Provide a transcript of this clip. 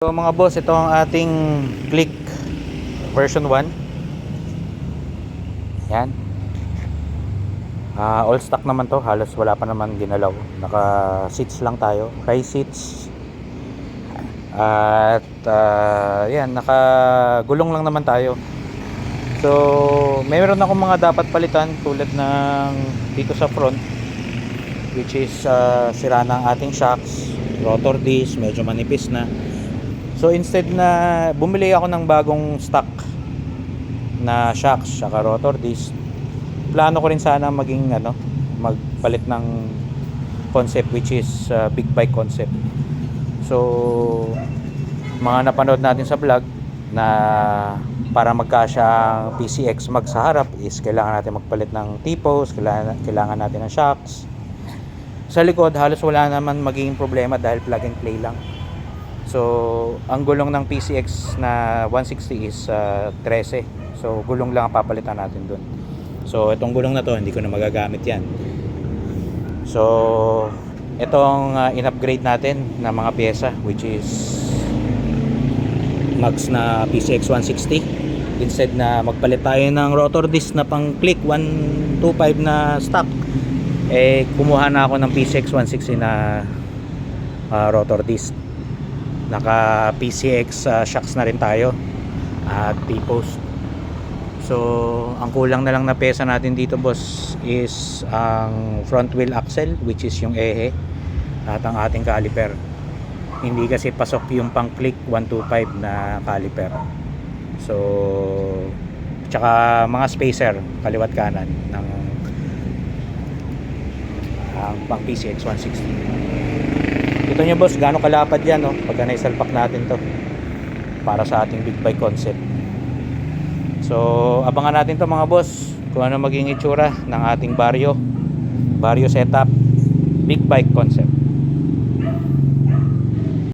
So mga boss, ito ang ating Click version 1. Yan. All stock naman to, halos wala pa naman ginalaw. Naka seats lang tayo, high seats. At yan, naka gulong lang naman tayo. So mayroon akong mga dapat palitan tulad ng dito sa front, which is sira na ang ating shocks, rotor disc, medyo manipis na. So instead na bumili ako ng bagong stock na shocks saka rotor disc, plano ko rin sana magpalit ng concept, which is big bike concept. So mga napanood natin sa vlog na para magkasya ang PCX mag sa harap is kailangan natin magpalit ng T-post, kailangan natin ng shocks. Sa likod halos wala naman magiging problema dahil plug and play lang. So ang gulong ng PCX na 160 is 13. So gulong lang ang papalitan natin dun. So itong gulong na to hindi ko na magagamit yan. So itong in-upgrade natin na mga pyesa, which is max na PCX 160. Instead na magpalit tayo ng rotor disc na pang Click 125 na stock, kumuha na ako ng PCX 160 na rotor disc. Naka PCX shocks na rin tayo at T-post. So ang kulang na lang na pesa natin dito boss is ang front wheel axle, which is yung ehe, at ang ating caliper. Hindi kasi pasok yung pang Click 125 na caliper. So tsaka mga spacer kaliwat kanan ng pang PCX 160. Ito nyo boss, gaano kalapad yan, no? Pagka naisalpak natin to para sa ating big bike concept. So abangan natin to mga boss, kung ano maging itsura ng ating baryo setup big bike concept.